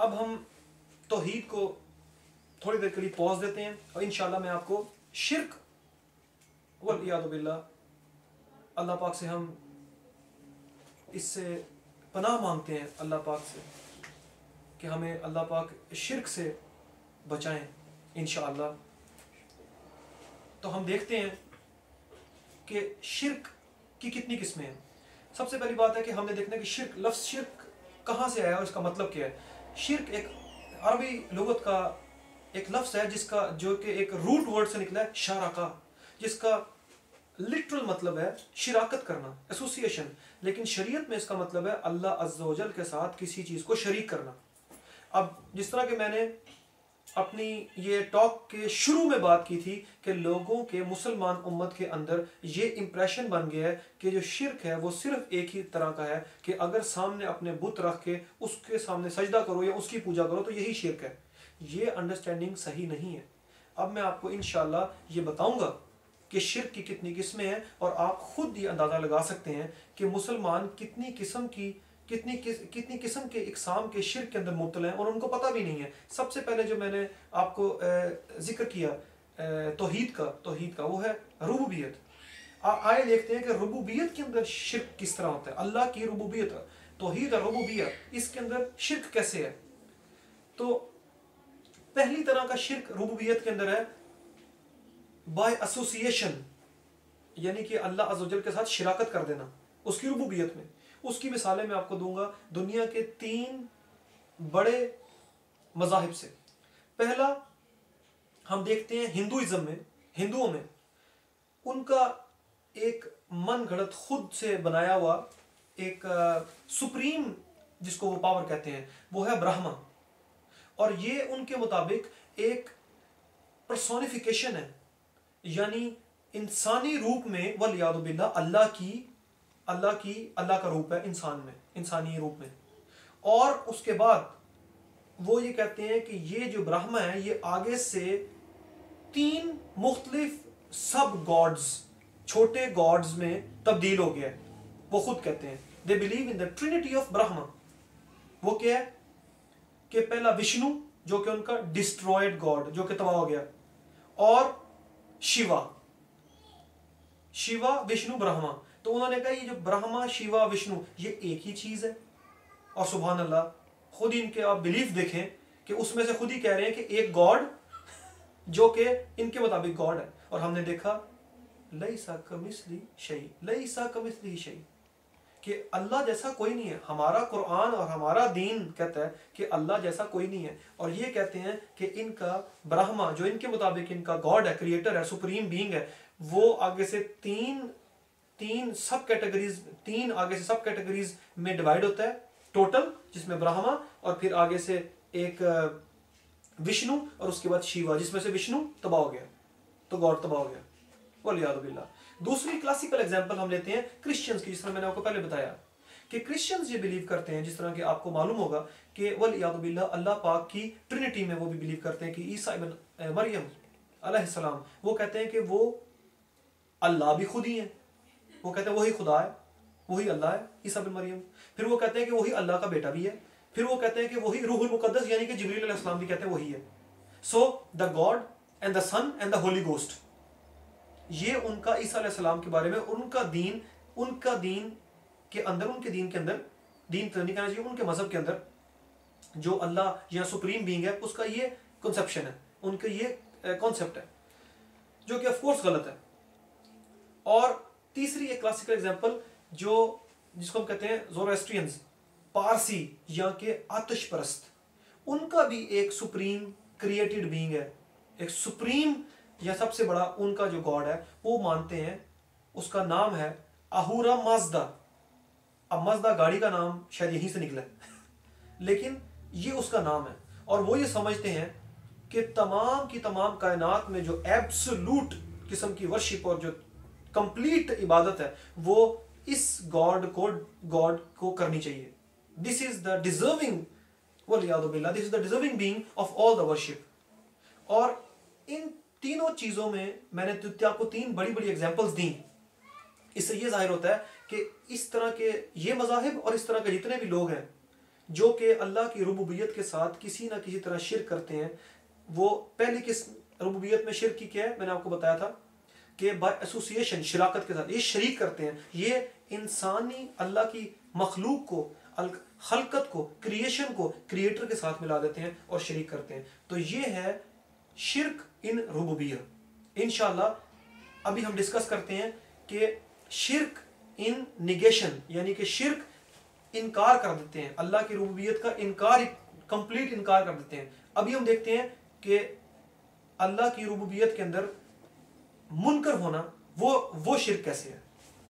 اب ہم توحید کو تھوڑی دیر کے لیے پوز دیتے ہیں اور انشاءاللہ میں آپ کو شرک والعیاذ باللہ اللہ پاک سے ہم اس سے پناہ مانگتے ہیں اللہ پاک سے کہ ہمیں اللہ پاک شرک سے بچائیں انشاءاللہ. تو ہم دیکھتے ہیں کہ شرک کی کتنی قسمیں ہیں. سب سے پہلی بات ہے کہ ہم نے دیکھنا ہے کہ شرک، لفظ شرک کہاں سے آیا اور اس کا مطلب کیا ہے. شرک ایک عربی لغت کا ایک لفظ ہے جس کا جو کہ ایک روٹ ورڈ سے نکلا ہے شارکہ، جس کا لٹرل مطلب ہے شراکت کرنا، ایسوسیشن. لیکن شریعت میں اس کا مطلب ہے اللہ عز و جل کے ساتھ کسی چیز کو شریک کرنا. اب جس طرح کہ میں نے اپنی یہ ٹاک کے شروع میں بات کی تھی کہ لوگوں کے مسلمان امت کے اندر یہ امپریشن بن گیا ہے کہ جو شرک ہے وہ صرف ایک ہی طرح کا ہے کہ اگر سامنے اپنے بت رکھ کے اس کے سامنے سجدہ کرو یا اس کی پوجا کرو تو یہی شرک ہے. یہ انڈرسٹینڈنگ صحیح نہیں ہے. اب میں آپ کو انشاءاللہ یہ بتاؤں گا کہ شرک کی کتنی قسمیں ہیں اور آپ خود یہ اندازہ لگا سکتے ہیں کہ مسلمان کتنی قسم کے اقسام کے شرک کے اندر مبتلا ہیں اور ان کو پتہ بھی نہیں ہے. سب سے پہلے جو میں نے آپ کو ذکر کیا توحید کا وہ ہے ربوبیت. آئے دیکھتے ہیں کہ ربوبیت کے اندر شرک کس طرح ہوتا ہے. اللہ کی ربوبیت، توحید اور ربوبیت، اس کے اندر شرک کیسے ہے. تو پہلی طرح کا شرک ربوبیت کے اندر ہے بائی ایسوسیشن، یعنی کہ اللہ عز و جل کے ساتھ شراکت کر دینا اس کی ربوبیت میں. اس کی مثالیں میں آپ کو دوں گا دنیا کے 3 بڑے مذاہب سے. پہلا ہم دیکھتے ہیں ہندوؤں میں ان کا ایک من گھڑت خود سے بنایا ہوا ایک سپریم جس کو وہ پاور کہتے ہیں وہ ہے برہما. اور یہ ان کے مطابق ایک پرسونیفیکیشن ہے، یعنی انسانی روپ میں والعیاذ باللہ اللہ کا روپ ہے انسان میں، انسانی روپ میں. اور اس کے بعد وہ یہ کہتے ہیں کہ یہ جو برہما ہے یہ آگے سے 3 مختلف سب گاڈز، چھوٹے گاڈز میں تبدیل ہو گیا ہے. وہ خود کہتے ہیں they believe in the trinity of Brahma. وہ کیا ہے کہ پہلا وشنو جو کہ ان کا ڈسٹروائڈ گاڈ جو کہ تباہ ہو گیا، اور شیوا وشنو برہما. تو انہوں نے کہا یہ جو برہما شیوا وشنو یہ ایک ہی چیز ہے. اور سبحان اللہ خود ان کے آپ بلیف دیکھیں کہ اس میں سے خود ہی کہہ رہے ہیں کہ ایک گاڈ جو کہ ان کے مطابق گاڈ ہے. اور ہم نے دیکھا لیسا کمثلہ شیء کہ اللہ جیسا کوئی نہیں ہے. ہمارا قرآن اور ہمارا دین کہتا ہے کہ اللہ جیسا کوئی نہیں ہے. اور یہ کہتے ہیں کہ ان کا برہما جو ان کے مطابق ان کا گاڈ ہے، کریٹر ہے، سپریم بینگ ہے، وہ آگے سے تین سب کیٹیگریز میں ڈیوائیڈ ہوتا ہے ٹوٹل، جس میں برہما اور پھر آگے سے ایک وشنو اور اس کے بعد شیوا، جس میں سے وشنو تباہ ہو گیا تو گاڈ تباہ ہو گیا والعیاذ باللہ. دوسری کلاسیکل ایگزامپل ہم لیتے ہیں کرسچنز کی، جس طرح میں نے آپ کو پہلے بتایا کہ کرسچنز یہ بلیو کرتے ہیں، جس طرح کہ آپ کو معلوم ہوگا کہ والعیاذ باللہ اللہ پاک کی ٹرینٹی میں وہ بھی بلیو کرتے ہیں کہ عیسیٰ ابن مریم علیہ السلام وہ کہتے ہیں کہ وہ اللہ بھی خود ہی ہیں. وہ کہتے ہیں وہی خدا ہے، وہی اللہ ہے عیسیٰ ابن مریم. پھر وہ کہتے ہیں کہ وہی اللہ کا بیٹا بھی ہے. پھر وہ کہتے ہیں کہ وہی روح المقدس یعنی کہ جبریل علیہ السلام بھی کہتے ہیں وہی ہے. So the God and the Son and the Holy Ghost, یہ ان کا عیسیٰ علیہ السلام کے بارے میں ان کا دین کے اندر دین تو نہیں کہنا چاہیے، ان کے مذہب کے اندر جو اللہ یا سپریم بینگ ہے اس کا یہ کنسپشن ہے، ان کا یہ کانسیپٹ ہے جو کہ آف کورس غلط ہے. اور تیسری ایک کلاسیکل ایگزامپل جس کو ہم کہتے ہیں زورواسٹرینز، پارسی یا کہ آتش پرست، ان کا بھی ایک سپریم کریٹڈ بینگ ہے، ایک سپریم یا سب سے بڑا ان کا جو گاڈ ہے وہ مانتے ہیں. اس کا نام ہے اہورا مازدا. اب مازدا گاڑی کا نام شاید یہیں سے نکلا ہے لیکن یہ اس کا نام ہے. اور وہ یہ سمجھتے ہیں کہ تمام کی تمام کائنات میں جو ایبسولوٹ قسم کی ورشپ اور جو کمپلیٹ عبادت ہے وہ اس گاڈ کو کرنی چاہیے. دس از دا ڈیزرونگ والعیاذ باللہ، this is the deserving being of all the worship. اور ان تینوں چیزوں میں نے آپ کو 3 بڑی بڑی ایگزامپلز دیں. اس سے یہ ظاہر ہوتا ہے کہ اس طرح کے یہ مذاہب اور اس طرح کے جتنے بھی لوگ ہیں جو کہ اللہ کی ربوبیت کے ساتھ کسی نہ کسی طرح شرک کرتے ہیں. وہ پہلی قسم ربوبیت میں شرک کی کیا ہے؟ میں نے آپ کو بتایا تھا کہ بائی ایسوسیشن، شراکت کے ساتھ یہ شریک کرتے ہیں. یہ انسانی اللہ کی مخلوق کو، خلقت کو، کریشن کو کریٹر کے ساتھ ملا دیتے ہیں اور شریک کرتے ہیں. تو یہ ہے شرک ان ربوبیہ. انشاءاللہ ابھی ہم ڈسکس کرتے ہیں کہ شرک ان نیگیشن، یعنی کہ شرک انکار کر دیتے ہیں، اللہ کی ربوبیت کا انکار، کمپلیٹ انکار کر دیتے ہیں. ابھی ہم دیکھتے ہیں کہ اللہ کی ربوبیت کے اندر منکر ہونا وہ شرک کیسے ہے.